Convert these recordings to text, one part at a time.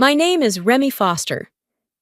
My name is Remy Foster,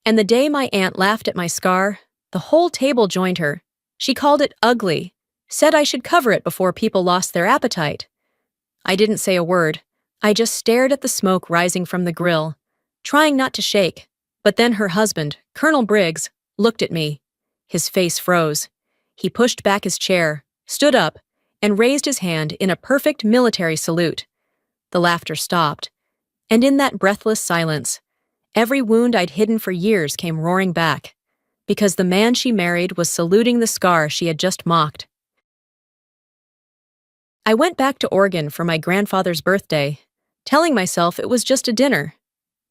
and the day my aunt laughed at my scar, the whole table joined her. She called it ugly, said I should cover it before people lost their appetite. I didn't say a word. I just stared at the smoke rising from the grill, trying not to shake. But then her husband, Colonel Briggs, looked at me. His face froze. He pushed back his chair, stood up, and raised his hand in a perfect military salute. The laughter stopped, and in that breathless silence, every wound I'd hidden for years came roaring back, because the man she married was saluting the scar she had just mocked. I went back to Oregon for my grandfather's birthday, telling myself it was just a dinner,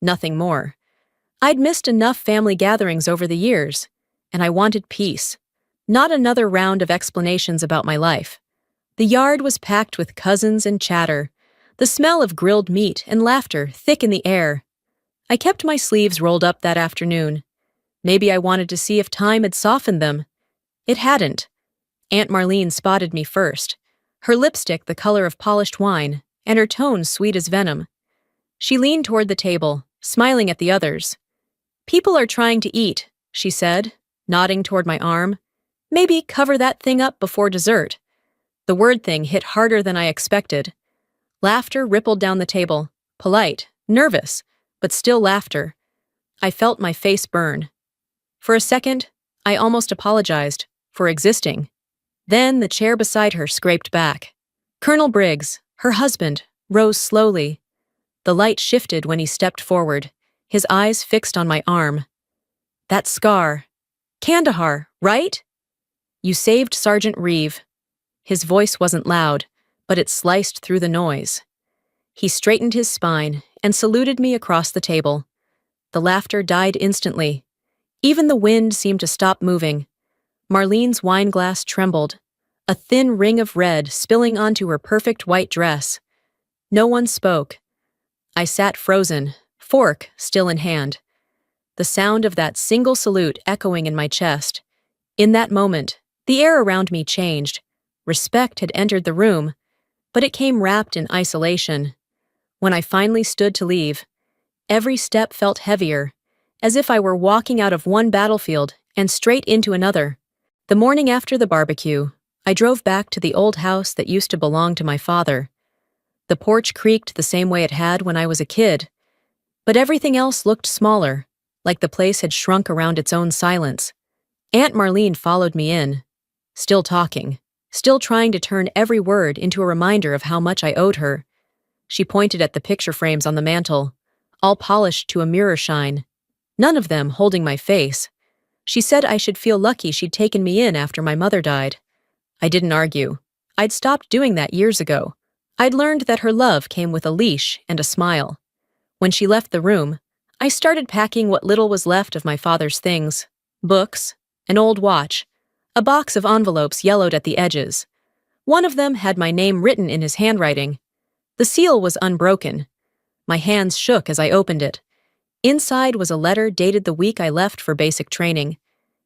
nothing more. I'd missed enough family gatherings over the years, and I wanted peace, not another round of explanations about my life. The yard was packed with cousins and chatter, the smell of grilled meat and laughter thick in the air. I kept my sleeves rolled up that afternoon. Maybe I wanted to see if time had softened them. It hadn't. Aunt Marlene spotted me first, her lipstick the color of polished wine, and her tone sweet as venom. She leaned toward the table, smiling at the others. "People are trying to eat," she said, nodding toward my arm. "Maybe cover that thing up before dessert." The word thing hit harder than I expected. Laughter rippled down the table, polite, nervous, but still laughter. I felt my face burn. For a second, I almost apologized for existing. Then the chair beside her scraped back. Colonel Briggs, her husband, rose slowly. The light shifted when he stepped forward, his eyes fixed on my arm. "That scar. Kandahar, right? You saved Sergeant Reeve." His voice wasn't loud, but it sliced through the noise. He straightened his spine and saluted me across the table. The laughter died instantly. Even the wind seemed to stop moving. Marlene's wine glass trembled, a thin ring of red spilling onto her perfect white dress. No one spoke. I sat frozen, fork still in hand. The sound of that single salute echoing in my chest. In that moment, the air around me changed. Respect had entered the room, but it came wrapped in isolation. When I finally stood to leave, every step felt heavier, as if I were walking out of one battlefield and straight into another. The morning after the barbecue, I drove back to the old house that used to belong to my father. The porch creaked the same way it had when I was a kid, but everything else looked smaller, like the place had shrunk around its own silence. Aunt Marlene followed me in, still talking, still trying to turn every word into a reminder of how much I owed her. She pointed at the picture frames on the mantel, all polished to a mirror shine, none of them holding my face. She said I should feel lucky she'd taken me in after my mother died. I didn't argue. I'd stopped doing that years ago. I'd learned that her love came with a leash and a smile. When she left the room, I started packing what little was left of my father's things: books, an old watch, a box of envelopes yellowed at the edges. One of them had my name written in his handwriting. The seal was unbroken. My hands shook as I opened it. Inside was a letter dated the week I left for basic training.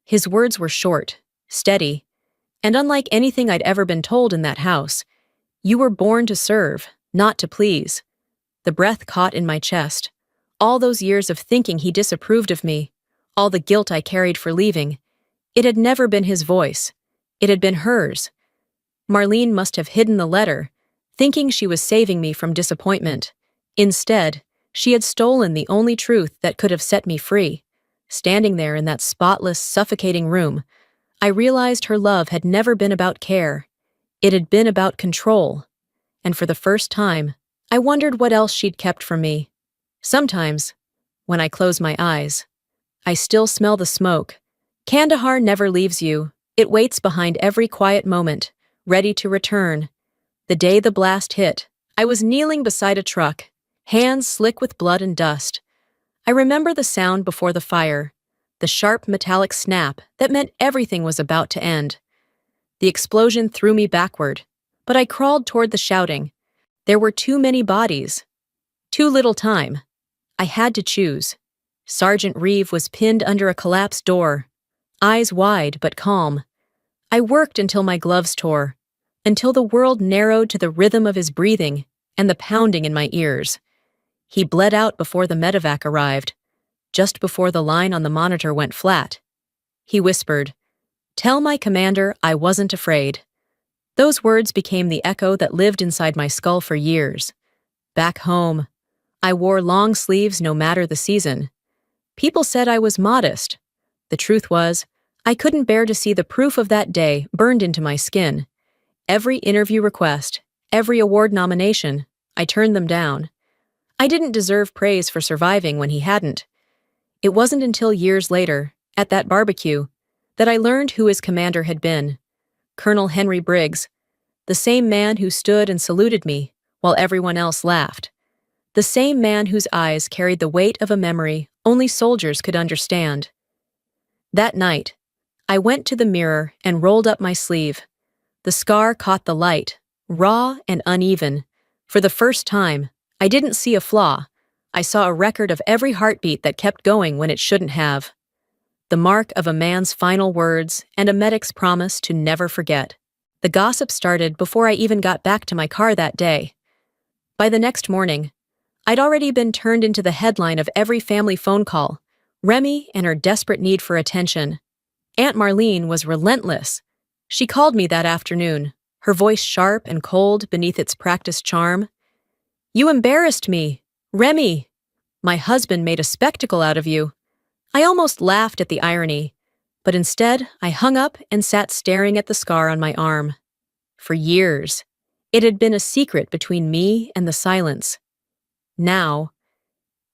His words were short, steady, and unlike anything I'd ever been told in that house. "You were born to serve, not to please." The breath caught in my chest. All those years of thinking he disapproved of me, all the guilt I carried for leaving. It had never been his voice. It had been hers. Marlene must have hidden the letter, thinking she was saving me from disappointment. Instead, she had stolen the only truth that could have set me free. Standing there in that spotless, suffocating room, I realized her love had never been about care. It had been about control. And for the first time, I wondered what else she'd kept from me. Sometimes, when I close my eyes, I still smell the smoke. Kandahar never leaves you. It waits behind every quiet moment, ready to return. The day the blast hit, I was kneeling beside a truck, hands slick with blood and dust. I remember the sound before the fire, the sharp metallic snap that meant everything was about to end. The explosion threw me backward, but I crawled toward the shouting. There were too many bodies. Too little time. I had to choose. Sergeant Reeve was pinned under a collapsed door, eyes wide but calm. I worked until my gloves tore, until the world narrowed to the rhythm of his breathing and the pounding in my ears. He bled out before the medevac arrived, just before the line on the monitor went flat. He whispered, "Tell my commander I wasn't afraid." Those words became the echo that lived inside my skull for years. Back home, I wore long sleeves no matter the season. People said I was modest. The truth was, I couldn't bear to see the proof of that day burned into my skin. Every interview request, every award nomination, I turned them down. I didn't deserve praise for surviving when he hadn't. It wasn't until years later, at that barbecue, that I learned who his commander had been. Colonel Henry Briggs, the same man who stood and saluted me while everyone else laughed. The same man whose eyes carried the weight of a memory only soldiers could understand. That night, I went to the mirror and rolled up my sleeve. The scar caught the light, raw and uneven. For the first time, I didn't see a flaw. I saw a record of every heartbeat that kept going when it shouldn't have. The mark of a man's final words and a medic's promise to never forget. The gossip started before I even got back to my car that day. By the next morning, I'd already been turned into the headline of every family phone call, Remy and her desperate need for attention. Aunt Marlene was relentless. She called me that afternoon, her voice sharp and cold beneath its practiced charm. "You embarrassed me. Remy, my husband made a spectacle out of you." I almost laughed at the irony, but instead I hung up and sat staring at the scar on my arm. For years, it had been a secret between me and the silence. Now,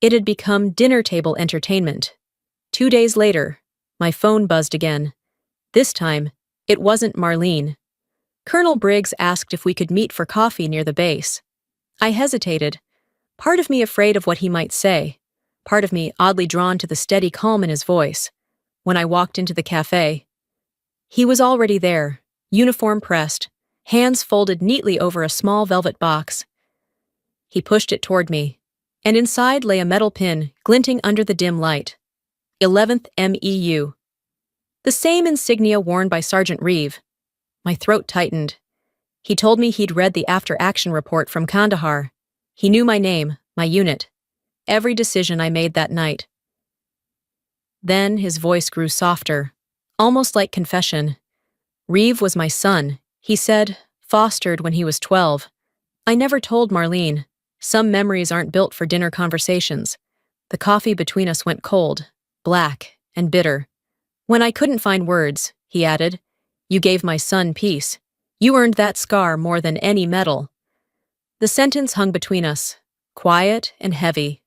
it had become dinner table entertainment. 2 days later, my phone buzzed again. This time, it wasn't Marlene. Colonel Briggs asked if we could meet for coffee near the base. I hesitated, part of me afraid of what he might say, part of me oddly drawn to the steady calm in his voice. When I walked into the cafe, he was already there, uniform pressed, hands folded neatly over a small velvet box. He pushed it toward me, and inside lay a metal pin glinting under the dim light. 11th MEU. The same insignia worn by Sergeant Reeve. My throat tightened. He told me he'd read the after-action report from Kandahar. He knew my name, my unit, every decision I made that night. Then his voice grew softer, almost like confession. "Reeve was my son," he said, fostered when he was 12. I never told Marlene. Some memories aren't built for dinner conversations. The coffee between us went cold, black, and bitter. When I couldn't find words, he added, "You gave my son peace. You earned that scar more than any medal." The sentence hung between us, quiet and heavy.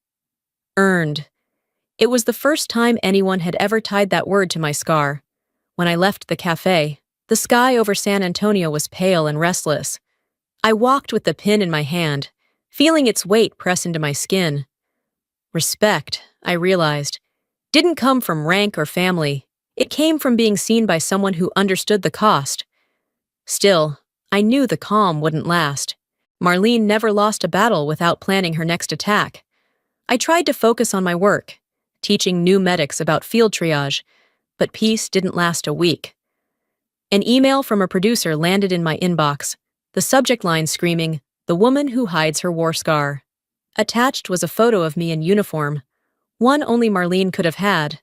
Earned. It was the first time anyone had ever tied that word to my scar. When I left the cafe, the sky over San Antonio was pale and restless. I walked with the pin in my hand, feeling its weight press into my skin. Respect, I realized, didn't come from rank or family. It came from being seen by someone who understood the cost. Still, I knew the calm wouldn't last. Marlene never lost a battle without planning her next attack. I tried to focus on my work, teaching new medics about field triage, but peace didn't last a week. An email from a producer landed in my inbox, the subject line screaming, "The woman who hides her war scar." Attached was a photo of me in uniform, one only Marlene could have had.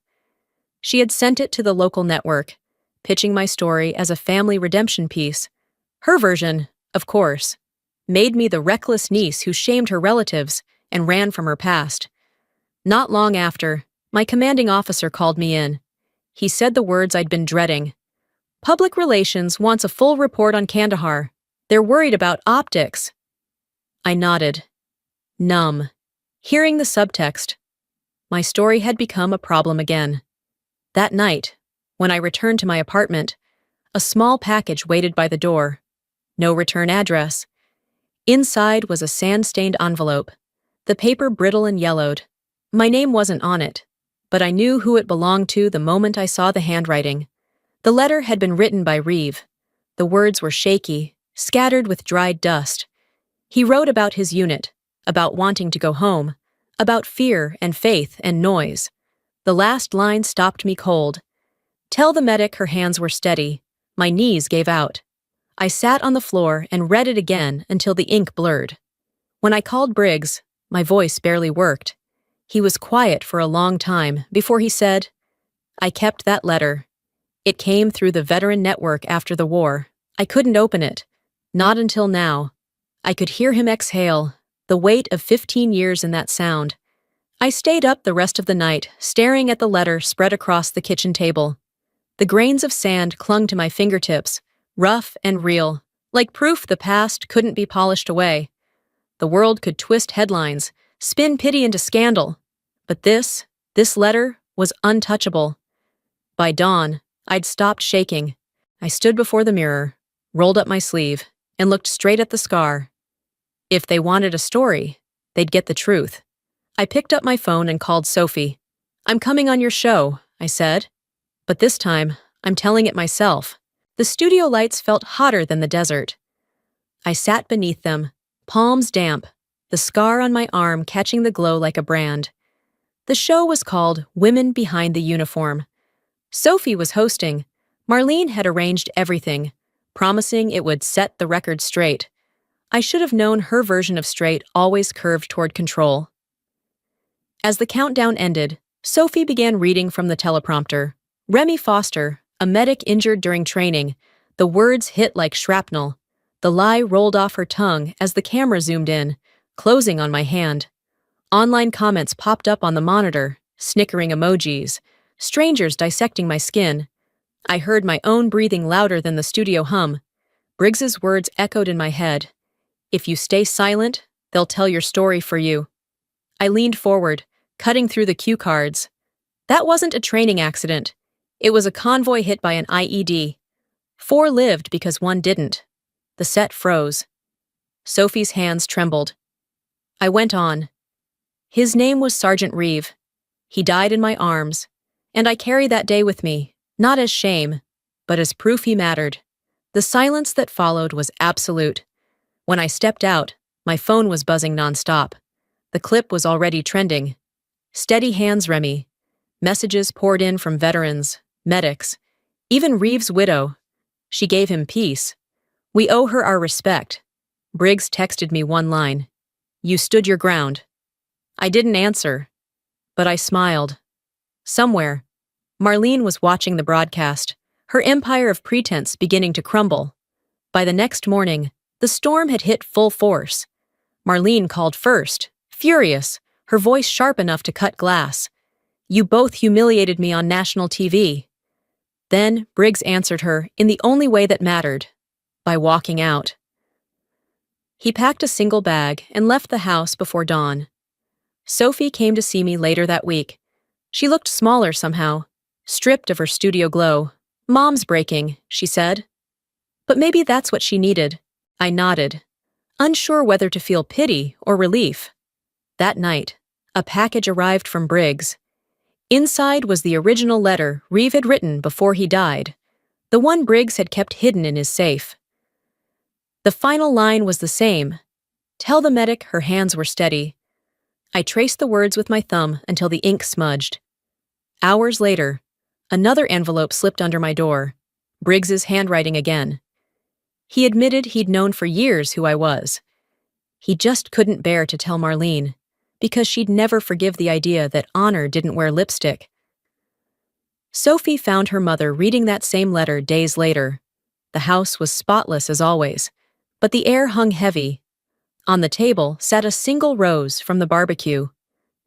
She had sent it to the local network, pitching my story as a family redemption piece. Her version, of course, made me the reckless niece who shamed her relatives and ran from her past. Not long after, my commanding officer called me in. He said the words I'd been dreading. "Public Relations wants a full report on Kandahar. They're worried about optics." I nodded, numb, hearing the subtext. My story had become a problem again. That night, when I returned to my apartment, a small package waited by the door. No return address. Inside was a sand-stained envelope, the paper brittle and yellowed. My name wasn't on it, but I knew who it belonged to the moment I saw the handwriting. The letter had been written by Reeve. The words were shaky, scattered with dried dust. He wrote about his unit, about wanting to go home, about fear and faith and noise. The last line stopped me cold. "Tell the medic her hands were steady." My knees gave out. I sat on the floor and read it again until the ink blurred. When I called Briggs, My voice barely worked. He was quiet for a long time before he said, "I kept that letter. It came through the veteran network after the war. I couldn't open it. Not until now." I could hear him exhale, the weight of 15 years in that sound. I stayed up the rest of the night, staring at the letter spread across the kitchen table. The grains of sand clung to my fingertips, rough and real, like proof the past couldn't be polished away. The world could twist headlines, spin pity into scandal. But this letter was untouchable. By dawn, I'd stopped shaking. I stood before the mirror, rolled up my sleeve, and looked straight at the scar. If they wanted a story, they'd get the truth. I picked up my phone and called Sophie. "I'm coming on your show," I said. But this time, I'm telling it myself. The studio lights felt hotter than the desert. I sat beneath them, palms damp, the scar on my arm catching the glow like a brand. The show was called Women Behind the Uniform. Sophie was hosting. Marlene had arranged everything, promising it would set the record straight. I should have known her version of straight always curved toward control. As the countdown ended, Sophie began reading from the teleprompter. Remy Foster, a medic injured during training. The words hit like shrapnel. The lie rolled off her tongue as the camera zoomed in, closing on my hand. Online comments popped up on the monitor, snickering emojis, strangers dissecting my skin. I heard my own breathing louder than the studio hum. Briggs's words echoed in my head. "If you stay silent, they'll tell your story for you." I leaned forward, cutting through the cue cards. That wasn't a training accident. It was a convoy hit by an IED. 4 lived because 1 didn't. The set froze. Sophie's hands trembled. I went on. His name was Sergeant Reeve. He died in my arms, and I carry that day with me, not as shame, but as proof he mattered. The silence that followed was absolute. When I stepped out, my phone was buzzing nonstop. The clip was already trending. "Steady hands, Remy." Messages poured in from veterans, medics, even Reeve's widow. She gave him peace. "We owe her our respect." Briggs texted me one line. "You stood your ground." I didn't answer, but I smiled. Somewhere, Marlene was watching the broadcast, her empire of pretense beginning to crumble. By the next morning, the storm had hit full force. Marlene called first, furious, her voice sharp enough to cut glass. "You both humiliated me on national TV." Then Briggs answered her in the only way that mattered, by walking out. He packed a single bag and left the house before dawn. Sophie came to see me later that week. She looked smaller somehow, stripped of her studio glow. "Mom's breaking," she said. But maybe that's what she needed. I nodded, unsure whether to feel pity or relief. That night, a package arrived from Briggs. Inside was the original letter Reeve had written before he died, the one Briggs had kept hidden in his safe. The final line was the same. "Tell the medic her hands were steady." I traced the words with my thumb until the ink smudged. Hours later, another envelope slipped under my door, Briggs's handwriting again. He admitted he'd known for years who I was. He just couldn't bear to tell Marlene, because she'd never forgive the idea that honor didn't wear lipstick. Sophie found her mother reading that same letter days later. The house was spotless as always, but the air hung heavy. On the table sat a single rose from the barbecue,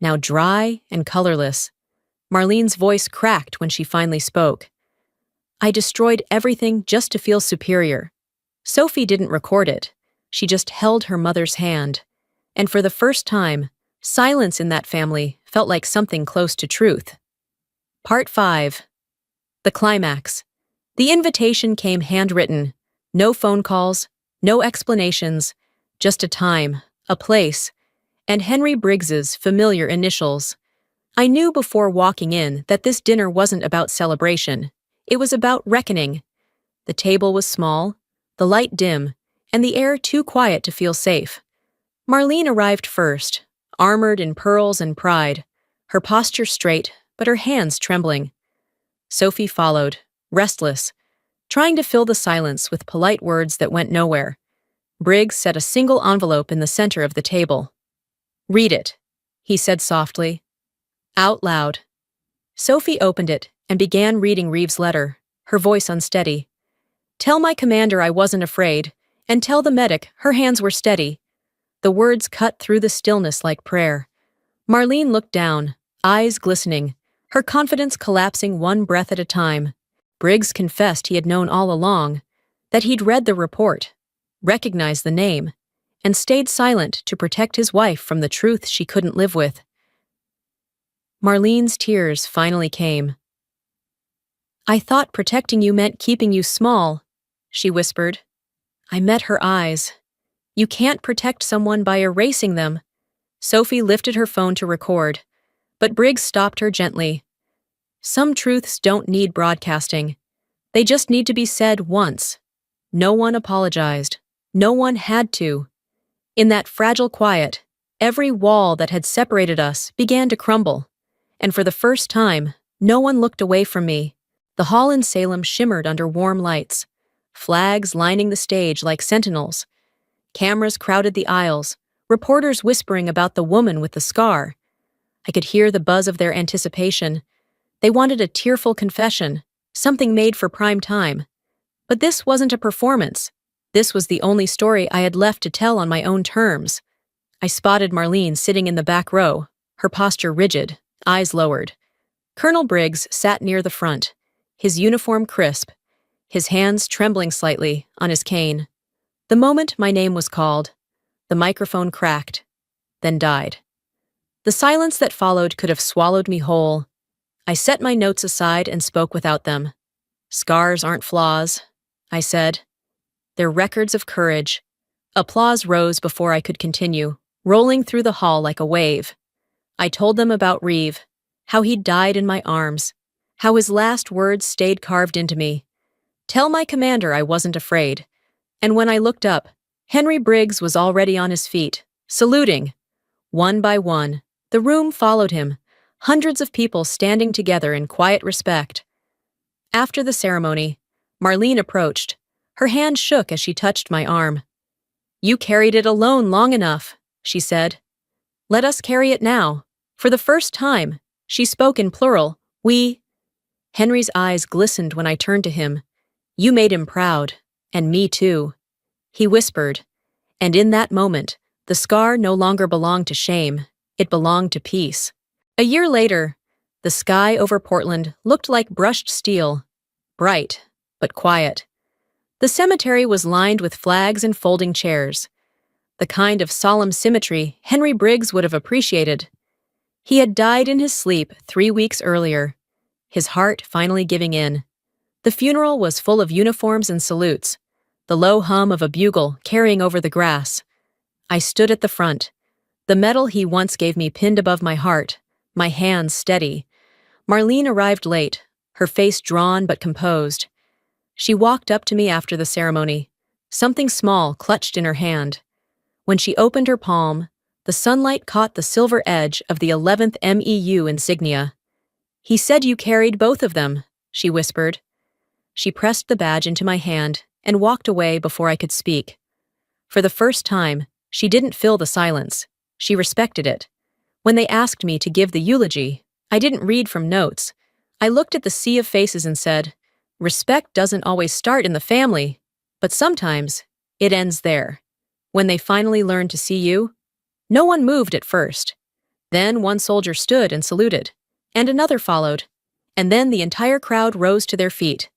now dry and colorless. Marlene's voice cracked when she finally spoke. "I destroyed everything just to feel superior." Sophie didn't record it. She just held her mother's hand. And for the first time, silence in that family felt like something close to truth. Part 5. The climax. The invitation came handwritten. No phone calls, no explanations, just a time, a place, and Henry Briggs's familiar initials. I knew before walking in that this dinner wasn't about celebration. It was about reckoning. The table was small, the light dim, and the air too quiet to feel safe. Marlene arrived first, armored in pearls and pride, her posture straight, but her hands trembling. Sophie followed, restless, trying to fill the silence with polite words that went nowhere. Briggs set a single envelope in the center of the table. Read it, he said softly, out loud. Sophie opened it and began reading Reeves' letter, her voice unsteady. Tell my commander I wasn't afraid, and tell the medic her hands were steady. The words cut through the stillness like prayer. Marlene looked down, eyes glistening, her confidence collapsing one breath at a time. Briggs confessed he had known all along, that he'd read the report, recognized the name, and stayed silent to protect his wife from the truth she couldn't live with. Marlene's tears finally came. I thought protecting you meant keeping you small, she whispered. I met her eyes. You can't protect someone by erasing them. Sophie lifted her phone to record, but Briggs stopped her gently. Some truths don't need broadcasting. They just need to be said once. No one apologized. No one had to. In that fragile quiet, every wall that had separated us began to crumble. And for the first time, no one looked away from me. The hall in Salem shimmered under warm lights, flags lining the stage like sentinels. Cameras crowded the aisles, reporters whispering about the woman with the scar. I could hear the buzz of their anticipation. They wanted a tearful confession, something made for prime time. But this wasn't a performance. This was the only story I had left to tell on my own terms. I spotted Marlene sitting in the back row, her posture rigid, eyes lowered. Colonel Briggs sat near the front, his uniform crisp, his hands trembling slightly on his cane. The moment my name was called, the microphone cracked, then died. The silence that followed could have swallowed me whole. I set my notes aside and spoke without them. Scars aren't flaws, I said. They're records of courage. Applause rose before I could continue, rolling through the hall like a wave. I told them about Reeve, how he'd died in my arms, how his last words stayed carved into me. Tell my commander I wasn't afraid. And when I looked up, Henry Briggs was already on his feet, saluting. One by one, the room followed him, hundreds of people standing together in quiet respect. After the ceremony, Marlene approached. Her hand shook as she touched my arm. You carried it alone long enough, she said. Let us carry it now. For the first time, she spoke in plural, we. Henry's eyes glistened when I turned to him. You made him proud, and me too. He whispered, and in that moment, the scar no longer belonged to shame, it belonged to peace. A year later, the sky over Portland looked like brushed steel, bright, but quiet. The cemetery was lined with flags and folding chairs, the kind of solemn symmetry Henry Briggs would have appreciated. He had died in his sleep 3 weeks earlier, his heart finally giving in. The funeral was full of uniforms and salutes, the low hum of a bugle carrying over the grass. I stood at the front, the medal he once gave me pinned above my heart, my hands steady. Marlene arrived late, her face drawn but composed. She walked up to me after the ceremony, something small clutched in her hand. When she opened her palm, the sunlight caught the silver edge of the 11th MEU insignia. He said you carried both of them, she whispered. She pressed the badge into my hand and walked away before I could speak. For the first time, she didn't fill the silence. She respected it. When they asked me to give the eulogy, I didn't read from notes. I looked at the sea of faces and said, respect doesn't always start in the family, but sometimes it ends there. When they finally learned to see you, no one moved at first. Then one soldier stood and saluted, and another followed, and then the entire crowd rose to their feet.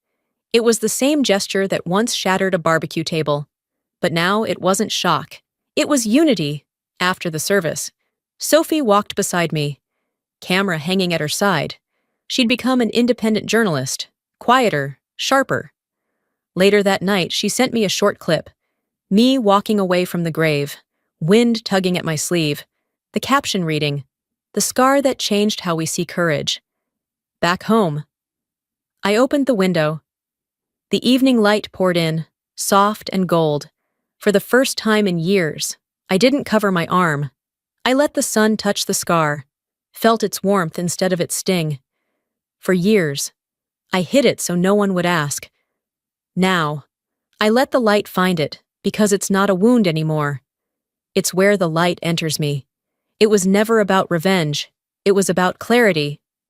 It was the same gesture that once shattered a barbecue table. But now it wasn't shock. It was unity. After the service, Sophie walked beside me, camera hanging at her side. She'd become an independent journalist, quieter, sharper. Later that night, she sent me a short clip. Me walking away from the grave, wind tugging at my sleeve, the caption reading, "The scar that changed how we see courage." Back home. I opened the window. The evening light poured in, soft and gold. For the first time in years, I didn't cover my arm. I let the sun touch the scar, felt its warmth instead of its sting. For years, I hid it so no one would ask. Now, I let the light find it because it's not a wound anymore. It's where the light enters me. It was never about revenge. It was about clarity,